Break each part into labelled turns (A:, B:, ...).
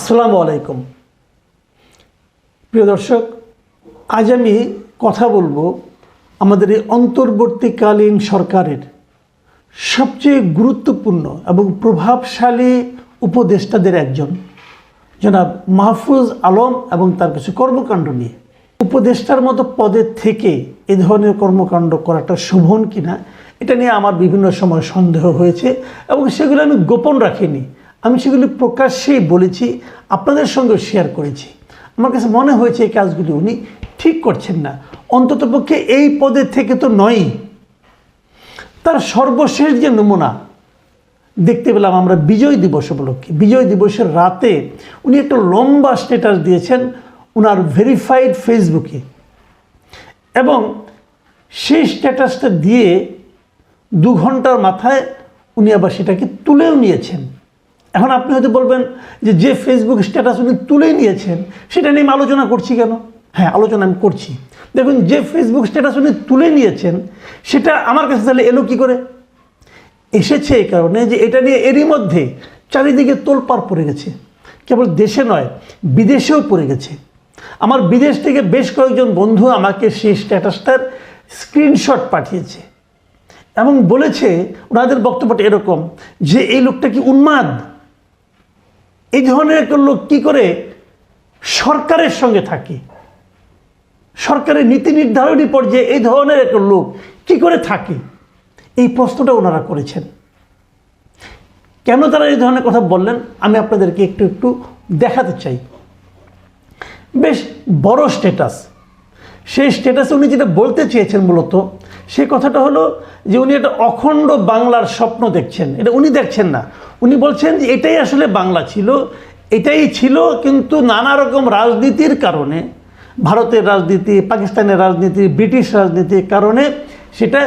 A: আসসালামু আলাইকুম প্রিয় দর্শক, আজ আমি কথা বলবো আমাদের এই অন্তর্বর্তীকালীন সরকারের সবচেয়ে গুরুত্বপূর্ণ এবং প্রভাবশালী উপদেষ্টাদের একজন জনাব মাহফুজ আলম এবং তার কিছু কর্মকাণ্ড নিয়ে। উপদেষ্টার মতো পদের থেকে এ ধরনের কর্মকাণ্ড করাটা শোভন কিনা এটা নিয়ে আমার বিভিন্ন সময় সন্দেহ হয়েছে এবং সেগুলো আমি গোপন রাখিনি। আমি সেগুলি প্রকাশ্যেই বলেছি, আপনাদের সঙ্গে শেয়ার করেছি। আমার কাছে মনে হয়েছে এই কাজগুলি উনি ঠিক করছেন না, অন্ততপক্ষে এই পদের থেকে তো নয়ই। তার সর্বশেষ যে নমুনা দেখতে পেলাম আমরা বিজয় দিবস উপলক্ষে, বিজয় দিবসের রাতে উনি একটা লম্বা স্ট্যাটাস দিয়েছেন ওনার ভেরিফাইড ফেসবুকে, এবং সেই স্ট্যাটাসটা দিয়ে 2 ঘন্টার মাথায় উনি আবার সেটাকে তুলেও নিয়েছেন। এখন আপনি হয়তো বলবেন যে ফেসবুক স্ট্যাটাস উনি তুলে নিয়েছেন সেটা নিয়ে আমি আলোচনা করছি কেন? হ্যাঁ, আলোচনা আমি করছি। দেখুন, যে ফেসবুক স্ট্যাটাস উনি তুলে নিয়েছেন সেটা আমার কাছে তাহলে এলো কী করে? এসেছে এই কারণে যে এটা নিয়ে এরই মধ্যে চারিদিকে তোলপাড় পড়ে গেছে। কেবল দেশে নয়, বিদেশেও পড়ে গেছে। আমার বিদেশ থেকে বেশ কয়েকজন বন্ধু আমাকে সেই স্ট্যাটাসটার স্ক্রিনশট পাঠিয়েছে এবং বলেছে, ওনাদের বক্তব্যটা এরকম যে এই লোকটা কি উন্মাদ? এই ধরনের একটা লোক কী করে সরকারের সঙ্গে থাকে? সরকারের নীতি নির্ধারণী পর্যায়ে এই ধরনের একটা লোক কী করে থাকে? এই প্রশ্নটা ওনারা করেছেন। কেন তারা এই ধরনের কথা বললেন আমি আপনাদেরকে একটু একটু দেখাতে চাই। বেশ বড় স্ট্যাটাস। সেই স্ট্যাটাসে উনি যেটা বলতে চেয়েছেন মূলত সে কথাটা হলো যে উনি একটা অখণ্ড বাংলার স্বপ্ন দেখছেন। এটা উনি দেখছেন না, উনি বলছেন যে এটাই আসলে বাংলা ছিল, এটাই ছিল, কিন্তু নানা রকম রাজনীতির কারণে, ভারতের রাজনীতি, পাকিস্তানের রাজনীতি, ব্রিটিশ রাজনীতির কারণে সেটা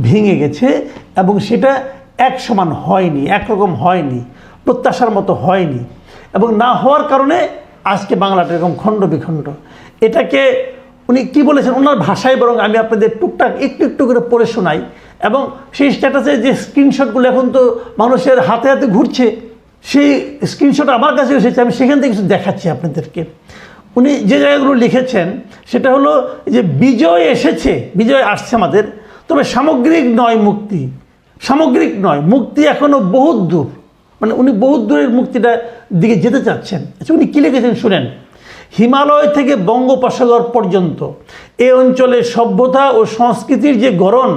A: ভেঙে গেছে এবং সেটা এক সমান হয়নি, একরকম হয়নি, প্রত্যাশার মতো হয়নি, এবং না হওয়ার কারণে আজকে বাংলাটা এরকম খণ্ড বিখণ্ড। এটাকে উনি কি বলেছেন ওনার ভাষায়, বরং আমি আপনাদের টুকটাক একটু একটু করে পড়ে শোনাই। এবং সেই স্ট্যাটাসে যে স্ক্রিনশটগুলো এখন তো মানুষের হাতে হাতে ঘুরছে, সেই স্ক্রিনশট আমার কাছে এসেছে, আমি সেখান থেকে কিছু দেখাচ্ছি আপনাদেরকে। উনি যে জায়গাগুলো লিখেছেন সেটা হলো যে বিজয় এসেছে, বিজয় আসছে আমাদের, তবে সামগ্রিক নয় মুক্তি, সামগ্রিক নয়, মুক্তি এখনও বহুত দূর। মানে উনি বহুত দূরের মুক্তিটা দিকে যেতে চাচ্ছেন। আচ্ছা, উনি কী লিখেছেন শুনেন। হিমালয় থেকে বঙ্গোপসাগর পর্যন্ত এ অঞ্চলের সভ্যতা ও সংস্কৃতির যে গড়ন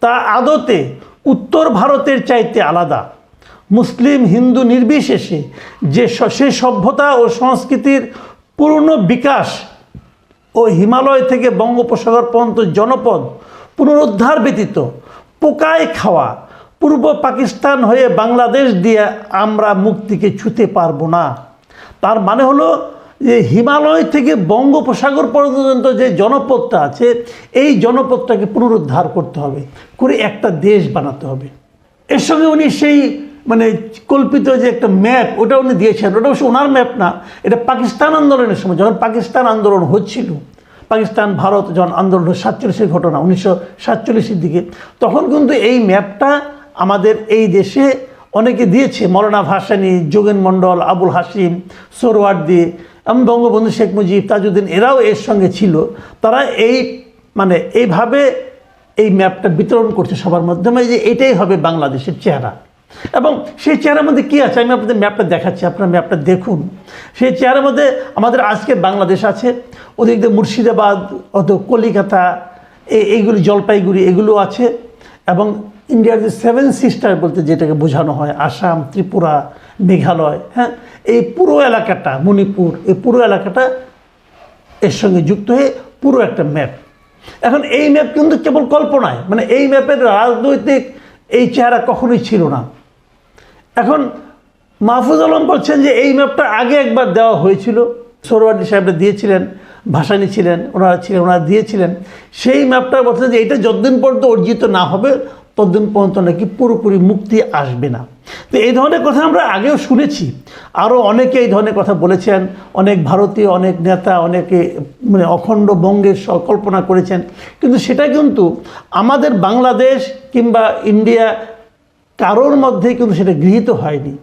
A: তা আদতে উত্তর ভারতের চাইতে আলাদা। মুসলিম হিন্দু নির্বিশেষে যে সে সভ্যতা ও সংস্কৃতির পূর্ণ বিকাশ ও হিমালয় থেকে বঙ্গোপসাগর পর্যন্ত জনপদ পুনরুদ্ধার ব্যতীত পোকায় খাওয়া পূর্ব পাকিস্তান হয়ে বাংলাদেশ দিয়ে আমরা মুক্তিকে ছুঁতে পারবো না। তার মানে হলো যে হিমালয় থেকে বঙ্গোপসাগর পর্যন্ত যে জনপদটা আছে এই জনপদটাকে পুনরুদ্ধার করতে হবে, করে একটা দেশ বানাতে হবে। এর সঙ্গে উনি সেই মানে কল্পিত যে একটা ম্যাপ ওটা উনি দিয়েছেন, ওটা অবশ্য ওনার ম্যাপ না, এটা পাকিস্তান আন্দোলনের সময় যখন পাকিস্তান আন্দোলন হচ্ছিল, পাকিস্তান ভারত যখন আন্দোলন 47-এর ঘটনা 1947-এর দিকে, তখন কিন্তু এই ম্যাপটা আমাদের এই দেশে অনেকে দিয়েছে। মৌলানা ভাসানী, যোগেন মণ্ডল, আবুল হাসিম, সোহরাওয়ার্দী এবং বঙ্গবন্ধু শেখ মুজিব, তাজউদ্দিন, এরাও এর সঙ্গে ছিল। তারা এইভাবে এই ম্যাপটা বিতরণ করছে সবার মাধ্যমে যে এটাই হবে বাংলাদেশের চেহারা। এবং সেই চেহারার মধ্যে কী আছে আমি আপনাদের ম্যাপটা দেখাচ্ছি, আপনারা ম্যাপটা দেখুন। সেই চেহারার মধ্যে আমাদের আজকে বাংলাদেশ আছে, ওদিক দিয়ে মুর্শিদাবাদ, অত কলিকাতা, এইগুলি জলপাইগুড়ি এগুলো আছে, এবং ইন্ডিয়ার যে 7 সিস্টার বলতে যেটাকে বোঝানো হয়, আসাম, ত্রিপুরা, মেঘালয়, হ্যাঁ, এই পুরো এলাকাটা, মণিপুর, এই পুরো এলাকাটা এর সঙ্গে যুক্ত হয়ে পুরো একটা ম্যাপ। এখন এই ম্যাপ কিন্তু কেবল কল্পনায়, মানে এই ম্যাপের রাজনৈতিক এই চেহারা কখনোই ছিল না। এখন মাহফুজ আলম বলছেন যে এই ম্যাপটা আগে একবার দেওয়া হয়েছিল, সোহরাওয়ার্দী সাহেবরা দিয়েছিলেন, ভাসানী ছিলেন, ওনারা দিয়েছিলেন। সেই ম্যাপটা বলছেন যে এটা যতদিন পর্যন্ত অর্জিত না হবে ততদিন পর্যন্ত নাকি পুরোপুরি মুক্তি আসবে না। তো এই ধরনের কথা আমরা আগেও শুনেছি, আরও অনেকে এই ধরনের কথা বলেছেন, অনেক ভারতীয় অনেক নেতা, অনেকে মানে অখণ্ড বঙ্গের কল্পনা করেছেন, কিন্তু সেটা কিন্তু আমাদের বাংলাদেশ কিংবা ইন্ডিয়া কারোর মধ্যেই কিন্তু সেটা গৃহীত হয়নি।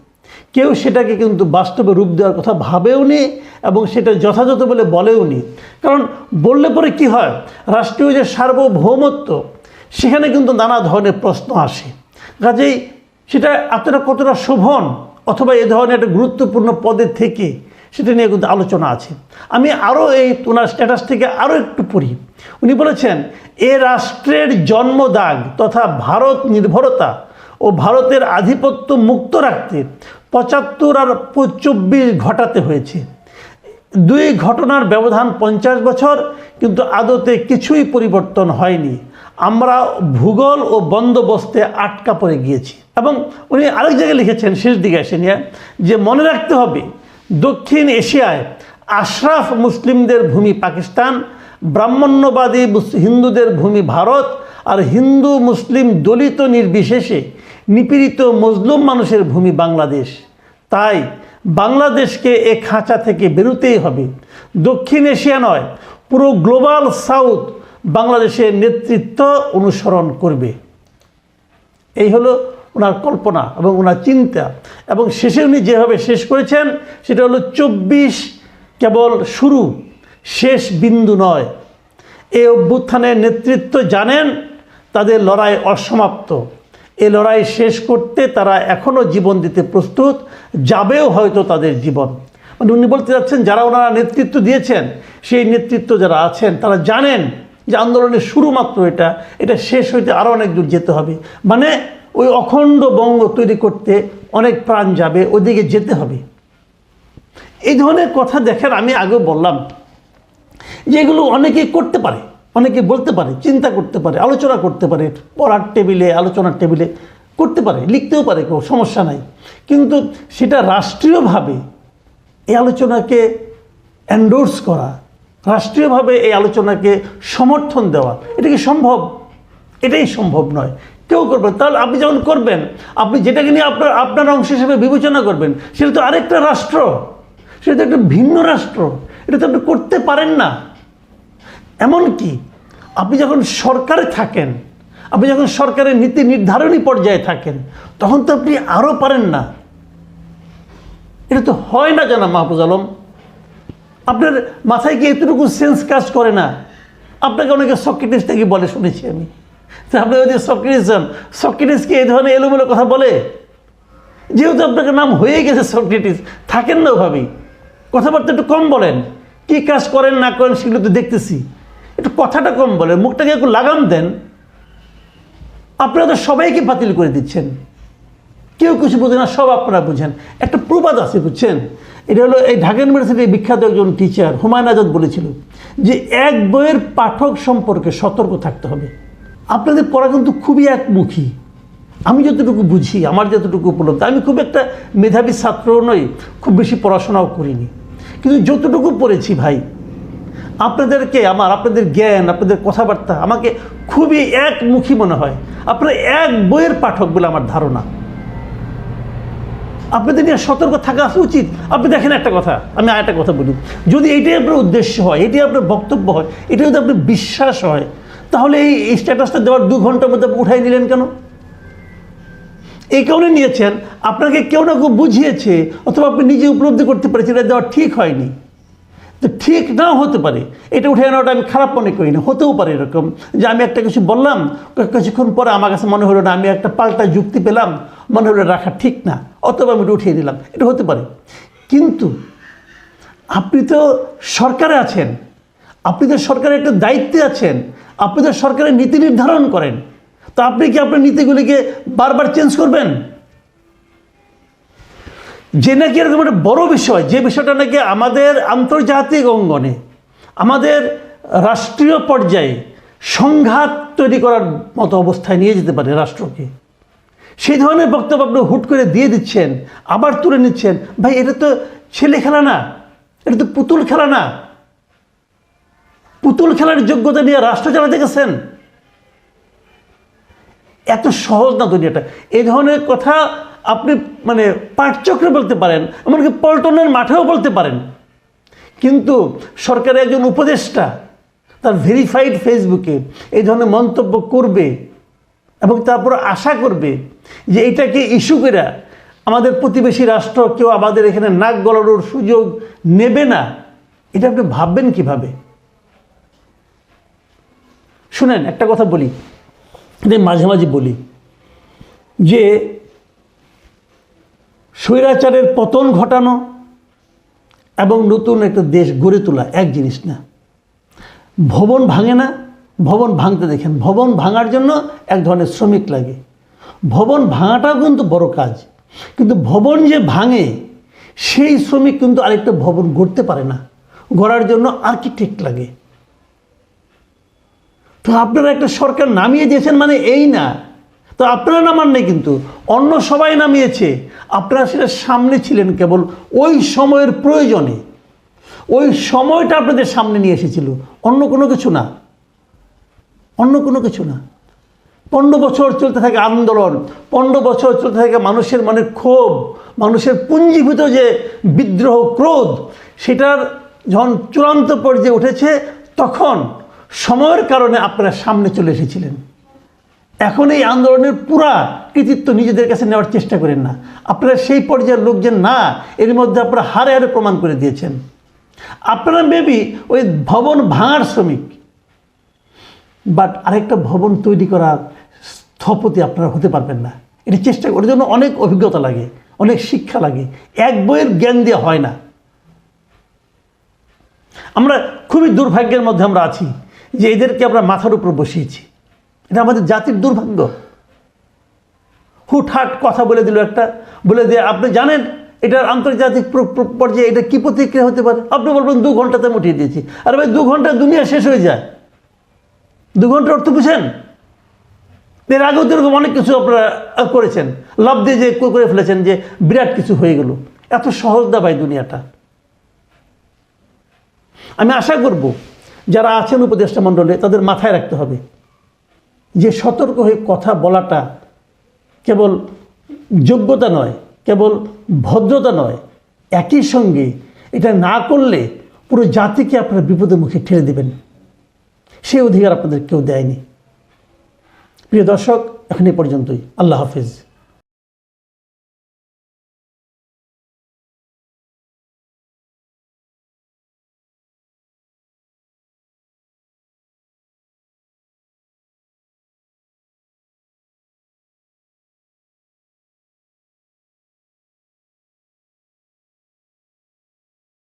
A: কেউ সেটাকে কিন্তু বাস্তবে রূপ দেওয়ার কথা ভাবেও নি এবং সেটা যথাযথ বলে বলেও নি। কারণ বললে পরে কি হয়, রাষ্ট্রীয় যে সার্বভৌমত্ব সেখানে কিন্তু নানা ধরনের প্রশ্ন আসে। কাজেই সেটা আপনারা কতটা শোভন অথবা এ ধরনের একটা গুরুত্বপূর্ণ পদে থেকে সেটা নিয়ে কিন্তু আলোচনা আছে। আমি আরও ওনার স্ট্যাটাস থেকে আরও একটু পড়ি। উনি বলেছেন, এ রাষ্ট্রের জন্মদাগ তথা ভারত নির্ভরতা ও ভারতের আধিপত্য মুক্ত রাখতে ৭৫ আর ২৪ ঘটাতে হয়েছে। দুই ঘটনার ব্যবধান ৫০ বছর, কিন্তু আদতে কিছুই পরিবর্তন হয়নি। আমরা ভূগোল ও বন্দোবস্তে আটকা পড়ে গিয়েছি। এবং উনি আরেক জায়গায় লিখেছেন শেষ দিকে এসে নিয়ে, যে মনে রাখতে হবে দক্ষিণ এশিয়ায় আশরাফ মুসলিমদের ভূমি পাকিস্তান, ব্রাহ্মণ্যবাদী হিন্দুদের ভূমি ভারত, আর হিন্দু মুসলিম দলিত নির্বিশেষে নিপীড়িত মজলুম মানুষের ভূমি বাংলাদেশ। তাই বাংলাদেশকে এ খাঁচা থেকে বেরোতেই হবে। দক্ষিণ এশিয়া নয়, পুরো গ্লোবাল সাউথ বাংলাদেশের নেতৃত্ব অনুসরণ করবে। এই হলো ওনার কল্পনা এবং ওনার চিন্তা। এবং শেষে উনি যেভাবে শেষ করেছেন সেটা হলো ২৪ কেবল শুরু, শেষ বিন্দু নয়। এই অভ্যুত্থানের নেতৃত্ব জানেন তাদের লড়াই অসমাপ্ত। এই লড়াই শেষ করতে তারা এখনও জীবন দিতে প্রস্তুত, যাবেও হয়তো তাদের জীবন। মানে উনি বলতে যাচ্ছেন, যারা ওনারা নেতৃত্ব দিয়েছেন সেই নেতৃত্ব যারা আছেন তারা জানেন যে আন্দোলনের শুরু মাত্র, এটা শেষ হইতে আরও অনেক দূর যেতে হবে। মানে ওই অখণ্ড বঙ্গ তৈরি করতে অনেক প্রাণ যাবে, ওইদিকে যেতে হবে। এই ধরনের কথা দেখেন, আমি আগেও বললাম যে এগুলো অনেকেই করতে পারে, অনেকে বলতে পারে, চিন্তা করতে পারে, আলোচনা করতে পারে, পড়ার টেবিলে, আলোচনার টেবিলে করতে পারে, লিখতেও পারে, কেউ সমস্যা নাই। কিন্তু সেটা রাষ্ট্রীয়ভাবে এই আলোচনাকে এন্ডোর্স করা, রাষ্ট্রীয়ভাবে এই আলোচনাকে সমর্থন দেওয়া, এটা কি সম্ভব? এটাই সম্ভব নয়। কেউ করবেন, তাহলে আপনি যখন করবেন, আপনি যেটাকে নিয়ে আপনার অংশ হিসেবে বিবেচনা করবেন, সেটা তো আরেকটা রাষ্ট্র, সেটা তো একটা ভিন্ন রাষ্ট্র, এটা তো আপনি করতে পারেন না। এমনকি আপনি যখন সরকারে থাকেন, আপনি যখন সরকারের নীতি নির্ধারণী পর্যায়ে থাকেন, তখন তো আপনি আরও পারেন না। এটা তো হয় না জানা মাহফুজ আলম, আপনার মাথায় কি এতটুকু সেন্স কাজ করে না? আপনাকে অনেকে সক্রেটিস থেকে বলে শুনেছি আমি। তা আপনি যদি সক্রেটিসকে এই ধরনের এলোমেলো কথা বলে, যেহেতু আপনাকে নাম হয়ে গেছে সক্রেটিস, থাকেন না ওভাবেই, কথাবার্তা একটু কম বলেন। কী কাজ করেন না করেন সেগুলো তো দেখতেছি, একটু কথাটা কম বলেন, মুখটাকে একটু লাগাম দেন। আপনারা তো সবাইকে বাতিল করে দিচ্ছেন, কেউ কিছু বোঝে না, সব আপনারা বুঝেন। একটা প্রবাদ আছে, বুঝছেন? এটা হলো এই ঢাকা ইউনিভার্সিটির বিখ্যাত একজন টিচার হুমায়ুন আজাদ বলেছিল যে এক বইয়ের পাঠক সম্পর্কে সতর্ক থাকতে হবে। আপনাদের পড়া কিন্তু খুবই একমুখী। আমি যতটুকু বুঝি, আমার যতটুকু উপলব্ধ, আমি খুব একটা মেধাবী ছাত্রও নই, খুব বেশি পড়াশোনাও করিনি, কিন্তু যতটুকু পড়েছি ভাই, আপনাদের জ্ঞান, আপনাদের কথাবার্তা আমাকে খুবই একমুখী মনে হয়। আপনারা এক বইয়ের পাঠক বলে আমার ধারণা। আপনাদের নিয়ে সতর্ক থাকা উচিত। আপনি দেখেন একটা কথা, আমি আরেকটা কথা বলি, যদি এটাই আপনার উদ্দেশ্য হয়, এটাই আপনার বক্তব্য হয়, এটা যদি আপনার বিশ্বাস হয়, তাহলে এই স্ট্যাটাসটা দেওয়ার 2 ঘন্টার মধ্যে উঠাই নিলেন কেন? এই কারণে নিয়েছেন, আপনাকে কেউ না কেউ বুঝিয়েছে, অথবা আপনি নিজে উপলব্ধি করতে পেরেছেন এটা দেওয়া ঠিক হয়নি। তো ঠিক নাও হতে পারে, এটা উঠে নেওয়াটা আমি খারাপ মনে করি না। হতেও পারে এরকম যে আমি একটা কিছু বললাম, কিছুক্ষণ পরে আমার কাছে মনে হলো না, আমি একটা পাল্টা যুক্তি পেলাম, মনে হলো রাখা ঠিক না, অথবা আমি উঠিয়ে দিলাম, এটা হতে পারে। কিন্তু আপনি তো সরকারে আছেন, আপনি তো সরকারের একটা দায়িত্বে আছেন, আপনি তো সরকারের নীতি নির্ধারণ করেন, তো আপনি কি আপনার নীতিগুলিকে বারবার চেঞ্জ করবেন? যে নাকি এরকম একটা বড় বিষয়, যে বিষয়টা নাকি আমাদের আন্তর্জাতিক অঙ্গনে, আমাদের রাষ্ট্রীয় পর্যায়ে সংঘাত তৈরি করার মতো অবস্থায় নিয়ে যেতে পারে রাষ্ট্রকে, সেই ধরনের বক্তব্য আপনি হুট করে দিয়ে দিচ্ছেন, আবার তুলে নিচ্ছেন। ভাই, এটা তো ছেলে খেলা না, এটা তো পুতুল খেলা না। পুতুল খেলার যোগ্যতা নিয়ে রাষ্ট্র চালাতে গেছেন, এত সহজ না দুনিয়াটা। এই ধরনের কথা আপনি পাঠচক্রে বলতে পারেন, এমনকি পল্টনের মাঠেও বলতে পারেন, কিন্তু সরকারের একজন উপদেষ্টা তার ভেরিফাইড ফেসবুকে এই ধরনের মন্তব্য করবে এবং তারপর আশা করবে যে এটাকে ইস্যু করে আমাদের প্রতিবেশী রাষ্ট্র কেউ আমাদের এখানে নাক গলানোর সুযোগ নেবে না, এটা আপনি ভাববেন কিভাবে? শুনেন, একটা কথা বলি, মাঝে মাঝে বলি যে স্বৈরাচারের পতন ঘটানো এবং নতুন একটা দেশ গড়ে তোলা এক জিনিস না। ভবন ভাঙে না, ভবন ভাঙতে দেখেন। ভবন ভাঙার জন্য এক ধরনের শ্রমিক লাগে, ভবন ভাঙাটাও কিন্তু বড় কাজ, কিন্তু ভবন যে ভাঙে সেই শ্রমিক কিন্তু আরেকটা ভবন গড়তে পারে না, গড়ার জন্য আর্কিটেক্ট লাগে। তো আপনারা একটা সরকার নামিয়ে দিয়েছেন মানে এই না, তো আপনারা নামান নেই, কিন্তু অন্য সবাই নামিয়েছে, আপনারা সেটা সামনে ছিলেন কেবল ওই সময়ের প্রয়োজনে, ওই সময়টা আপনাদের সামনে নিয়ে এসেছিল, অন্য কোনো কিছু না, অন্য কোনো কিছু না। 15 বছর চলতে থাকে আন্দোলন, 15 বছর চলতে থাকে মানুষের মনে ক্ষোভ, মানুষের পুঞ্জীভূত যে বিদ্রোহ, ক্রোধ, সেটার যখন চূড়ান্ত পর্যায়ে উঠেছে তখন সময়ের কারণে আপনারা সামনে চলে এসেছিলেন। এখন এই আন্দোলনের পুরা কৃতিত্ব নিজেদের কাছে নেওয়ার চেষ্টা করেন না, আপনারা সেই পর্যায়ের লোকজন না, এর মধ্যে আপনারা হারে হারে প্রমাণ করে দিয়েছেন। আপনারা মেবি ওই ভবন ভাঙার শ্রমিক, বাট আরেকটা ভবন তৈরি করার স্থপতি আপনারা হতে পারবেন না। এটা চেষ্টা করার জন্য অনেক অভিজ্ঞতা লাগে, অনেক শিক্ষা লাগে, এক বইয়ের জ্ঞান দিয়ে হয় না। আমরা খুবই দুর্ভাগ্যের মধ্যে আমরা আছি যে এদেরকে আমরা মাথার উপর বসিয়েছি, এটা আমাদের জাতির দুর্ভাগ্য। হুটহাট কথা বলে দিল একটা, বলে দিয়ে আপনি জানেন এটার আন্তর্জাতিক পর্যায়ে এটা কী প্রতিক্রিয়া হতে পারে, আপনি বলবেন 2 ঘন্টাতে উঠিয়ে দিয়েছি। আরে ভাই 2 ঘন্টায় দুনিয়া শেষ হয়ে যায়, 2 ঘন্টার অর্থ বুঝেন? এর আগেও এরকম অনেক কিছু আপনারা করেছেন, লাভ দিয়ে যে করে ফেলেছেন যে বিরাট কিছু হয়ে গেল। এত সহজ না ভাই দুনিয়াটা। আমি আশা করব যারা আছেন উপদেষ্টা মণ্ডলে তাদের মাথায় রাখতে হবে যে সতর্ক হয়ে কথা বলাটা কেবল যোগ্যতা নয়, কেবল ভদ্রতা নয়, একই সঙ্গে এটা না করলে পুরো জাতিকে আপনারা বিপদের মুখে ঠেলে দেবেন, সেই অধিকার আপনাদের কেউ দেয়নি। প্রিয় দর্শক, এখন এই পর্যন্তই। আল্লাহ হাফেজ।